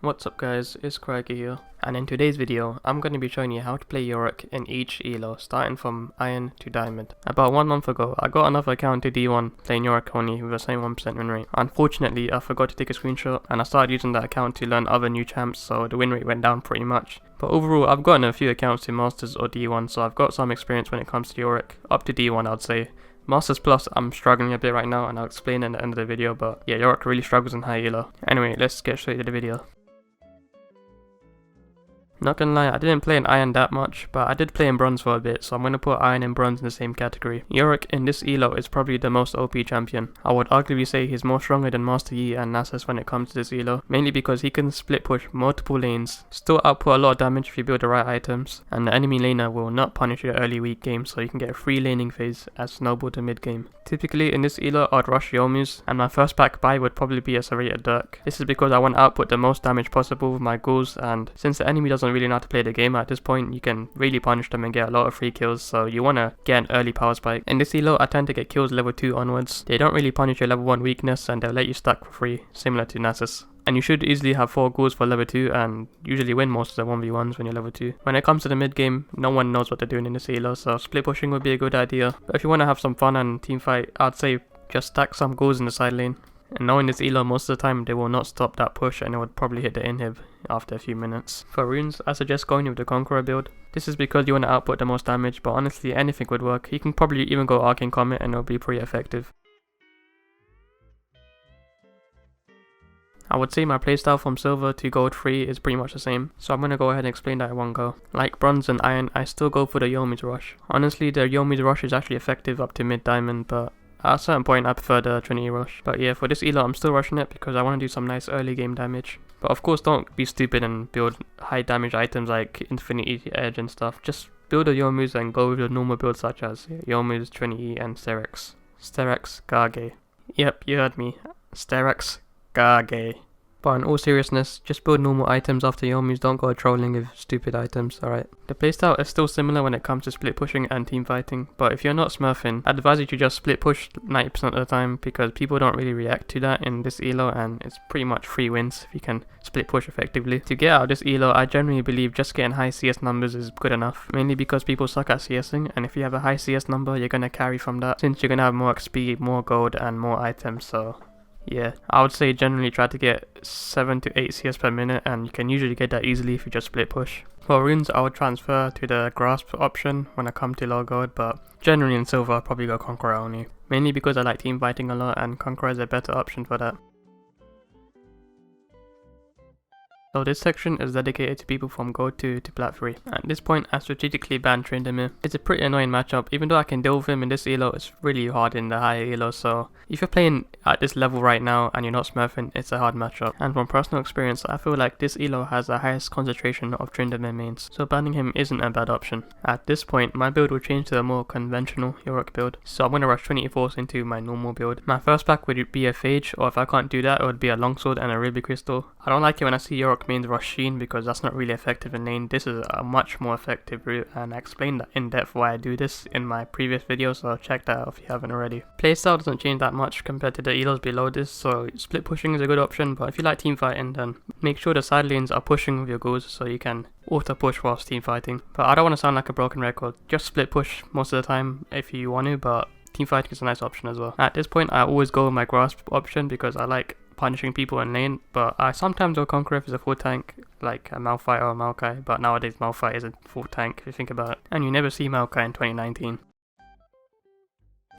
What's up guys, it's Craigie here, and in today's video, I'm going to be showing you how to play YORICK in each ELO, starting from Iron to Diamond. About 1 month ago, I got another account to D1 playing YORICK only with a 71% win rate. Unfortunately, I forgot to take a screenshot, and I started using that account to learn other new champs, so the win rate went down pretty much. But overall, I've gotten a few accounts to Masters or D1, so I've got some experience when it comes to YORICK, up to D1 I'd say. Masters Plus, I'm struggling a bit right now, and I'll explain in the end of the video, but yeah, YORICK really struggles in high ELO. Anyway, let's get straight to the video. Not gonna lie, I didn't play in Iron that much, but I did play in Bronze for a bit, so I'm gonna put Iron and Bronze in the same category. YORICK in this ELO is probably the most OP champion. I would arguably say he's more stronger than Master Yi and Nasus when it comes to this ELO, mainly because he can split push multiple lanes, still output a lot of damage if you build the right items, and the enemy laner will not punish your early weak game, so you can get a free laning phase as snowball to mid game. Typically in this ELO I'd rush Youmuu's, and my first pack buy would probably be a Serrated Dirk. This is because I want to output the most damage possible with my ghouls, and since the enemy doesn't really know how to play the game at this point, you can really punish them and get a lot of free kills, so you want to get an early power spike. In this ELO I tend to get kills level 2 onwards. They don't really punish your level 1 weakness, and they'll let you stack for free, similar to Nasus. And you should easily have 4 ghouls for level 2 and usually win most of the 1v1s when you're level 2. When it comes to the mid game, no one knows what they're doing in this ELO, so split pushing would be a good idea. But if you want to have some fun and team fight, I'd say just stack some ghouls in the side lane. And knowing this ELO, most of the time they will not stop that push and it would probably hit the inhib after a few minutes. For runes, I suggest going with the Conqueror build. This is because you want to output the most damage, but honestly anything would work. You can probably even go Arcane Comet and it'll be pretty effective. I would say my playstyle from silver to gold 3 is pretty much the same, so I'm going to go ahead and explain that in one go. Like bronze and iron, I still go for the Youmuu's rush. Honestly, the Youmuu's rush is actually effective up to mid diamond, but at a certain point I prefer the Trinity rush. But yeah, for this ELO I'm still rushing it because I want to do some nice early game damage. But of course don't be stupid and build high damage items like Infinity Edge and stuff. Just build a Youmuu's and go with the normal builds such as Youmuu's, Trinity and Sterex. Sterex Gage. Yep, you heard me. Sterex Gage. But in all seriousness, just build normal items after Youmuu's, don't go trolling with stupid items, alright? The playstyle is still similar when it comes to split pushing and team fighting, but if you're not smurfing, I'd advise you to just split push 90% of the time because people don't really react to that in this ELO and it's pretty much free wins if you can split push effectively. To get out of this ELO, I generally believe just getting high CS numbers is good enough, mainly because people suck at CSing, and if you have a high CS number, you're gonna carry from that since you're gonna have more XP, more gold and more items, so yeah, I would say generally try to get 7 to 8 CS per minute, and you can usually get that easily if you just split push. For runes, I would transfer to the grasp option when I come to low gold, but generally in silver I'll probably go Conqueror only. Mainly because I like team fighting a lot and Conqueror is a better option for that. So this section is dedicated to people from Gold 2 to Plat 3. At this point, I strategically banned Tryndamere. It's a pretty annoying matchup. Even though I can deal with him in this ELO, it's really hard in the higher ELO, so if you're playing at this level right now and you're not smurfing, it's a hard matchup. And from personal experience, I feel like this ELO has the highest concentration of Tryndamere mains, so banning him isn't a bad option. At this point, my build will change to a more conventional YORICK build, so I'm going to rush Trinity Force into my normal build. My first pack would be a Phage, or if I can't do that, it would be a Longsword and a Ruby Crystal. I don't like it when I see YORICK mains rush Sheen because that's not really effective in lane. This is a much more effective route, and I explained in depth why I do this in my previous video, so check that out if you haven't already. Playstyle doesn't change that much compared to the ELOs below this, so split pushing is a good option, but if you like team fighting then make sure the side lanes are pushing with your ghouls so you can auto push whilst team fighting. But I don't want to sound like a broken record, just split push most of the time if you want to, but team fighting is a nice option as well. At this point I always go with my grasp option because I like punishing people in lane, but I sometimes will Conqueror if it's a full tank like a Malphite or a Maokai, but nowadays Malphite is a full tank if you think about it, and you never see Maokai in 2019.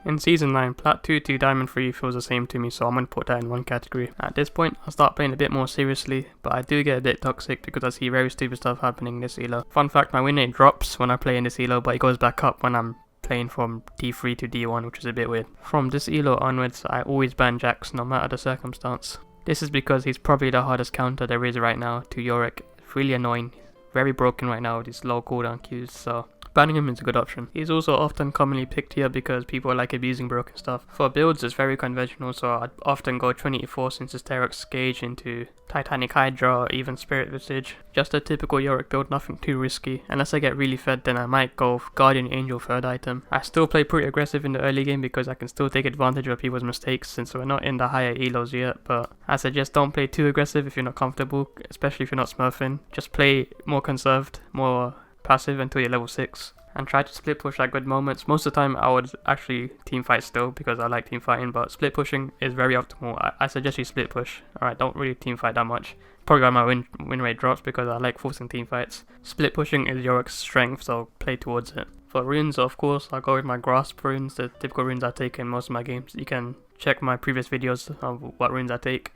In Season 9, Plat 2 to Diamond 3 feels the same to me, so I'm going to put that in one category. At this point, I'll start playing a bit more seriously, but I do get a bit toxic because I see very stupid stuff happening in this ELO. Fun fact, my win rate drops when I play in this ELO, but it goes back up when I'm playing from D3 to D1, which is a bit weird. From this ELO onwards, I always ban Jax no matter the circumstance. This is because he's probably the hardest counter there is right now to YORICK. It's really annoying, very broken right now with these low cooldown Qs, so banning him is a good option. He's also often commonly picked here because people like abusing broken stuff. For builds it's very conventional, so I'd often go Trinity Force into Sterox Gauge into Titanic Hydra or even Spirit Visage. Just a typical Yorick build, nothing too risky. Unless I get really fed, then I might go Guardian Angel third item. I still play pretty aggressive in the early game because I can still take advantage of people's mistakes since we're not in the higher elos yet, but I suggest don't play too aggressive if you're not comfortable, especially if you're not smurfing. Just play more conserved, more passive until you're level 6. And try to split push at good moments. Most of the time I would actually team fight still because I like team fighting, but split pushing is very optimal. I suggest you split push. Alright, don't really team fight that much. Probably why my win rate drops because I like forcing team fights. Split pushing is Yorick's strength, so play towards it. For runes, of course, I'll go with my grasp runes, the typical runes I take in most of my games. You can check my previous videos of what runes I take.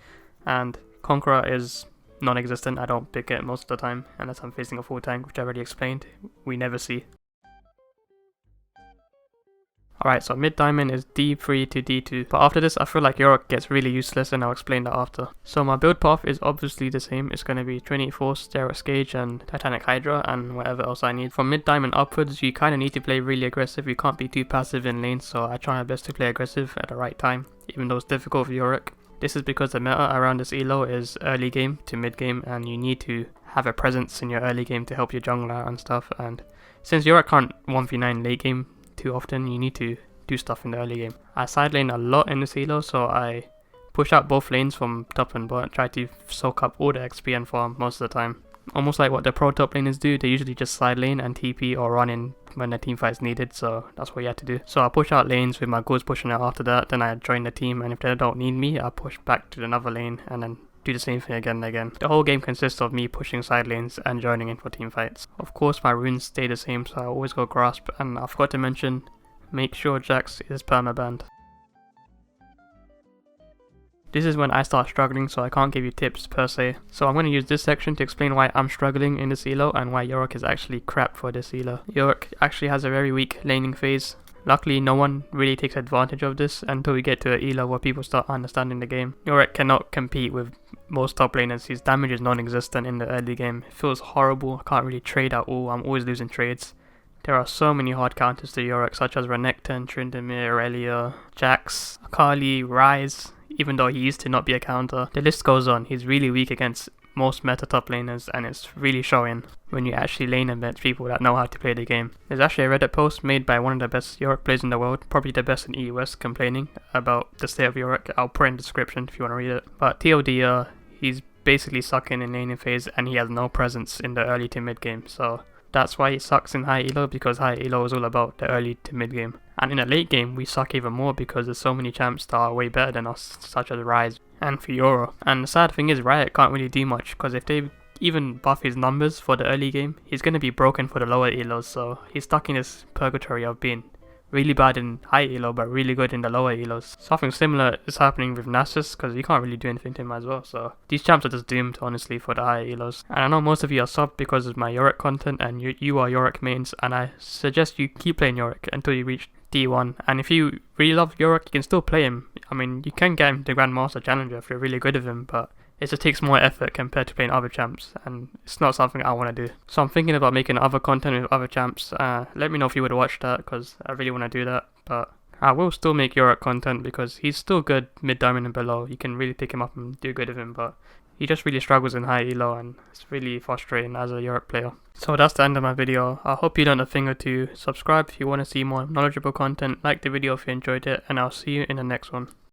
And Conqueror is non-existent. I don't pick it most of the time unless I'm facing a full tank, which I already explained. We never see. Alright, so mid diamond is D3 to D2, but after this I feel like Yorick gets really useless and I'll explain that after. So my build path is obviously the same. It's going to be Trinity Force, Sterox Gauge and Titanic Hydra and whatever else I need. From mid diamond upwards you kind of need to play really aggressive. You can't be too passive in lane, so I try my best to play aggressive at the right time, even though it's difficult for Yorick. This is because the meta around this elo is early game to mid game and you need to have a presence in your early game to help your jungler and stuff, and since Yorick can't 1v9 late game too often, you need to do stuff in the early game. I side lane a lot in this elo, so I push out both lanes from top and bot, try to soak up all the XP and farm most of the time. Almost like what the pro top laners do, they usually just side lane and TP or run in when the team fight is needed, so that's what you have to do. So I push out lanes with my ghouls pushing out after that, then I join the team, and if they don't need me, I push back to another lane and then do the same thing again and again. The whole game consists of me pushing side lanes and joining in for team fights. Of course my runes stay the same, so I always go grasp, and I forgot to mention, make sure Jax is permabanned. This is when I start struggling, so I can't give you tips per se. So I'm going to use this section to explain why I'm struggling in this elo and why Yorick is actually crap for this elo. Yorick actually has a very weak laning phase. Luckily no one really takes advantage of this until we get to an elo where people start understanding the game. Yorick cannot compete with most top laners. His damage is non-existent in the early game. It feels horrible. I can't really trade at all. I'm always losing trades. There are so many hard counters to Yorick, such as Renekton, Tryndamere, Aurelia, Jax, Akali, Ryze, even though he used to not be a counter. The list goes on. He's really weak against most meta top laners, and it's really showing when you actually lane against people that know how to play the game. There's actually a Reddit post made by one of the best Yorick players in the world, probably the best in EUS, complaining about the state of Yorick. I'll put in the description if you want to read it. But TLD, he's basically sucking in laning phase and he has no presence in the early to mid game, so that's why he sucks in high elo, because high elo is all about the early to mid game. And in the late game we suck even more because there's so many champs that are way better than us, such as Ryze and Fiora. And the sad thing is Riot can't really do much, because if they even buff his numbers for the early game, he's going to be broken for the lower elos, so he's stuck in this purgatory of being really bad in high elo but really good in the lower elos. Something similar is happening with Nasus, because you can't really do anything to him as well, so these champs are just doomed honestly for the higher elos. And I know most of you are subbed because of my Yorick content and you are Yorick mains, and I suggest you keep playing Yorick until you reach D1, and if you really love Yorick you can still play him. I mean, you can get him to Grandmaster Challenger if you're really good with him, but it just takes more effort compared to playing other champs, and it's not something I want to do. So I'm thinking about making other content with other champs. Let me know if you would watch that, because I really want to do that. But I will still make Yorick content because he's still good mid diamond and below. You can really pick him up and do good with him, but he just really struggles in high elo and it's really frustrating as a Yorick player. So that's the end of my video. I hope you learned a thing or two. Subscribe if you want to see more knowledgeable content, like the video if you enjoyed it, and I'll see you in the next one.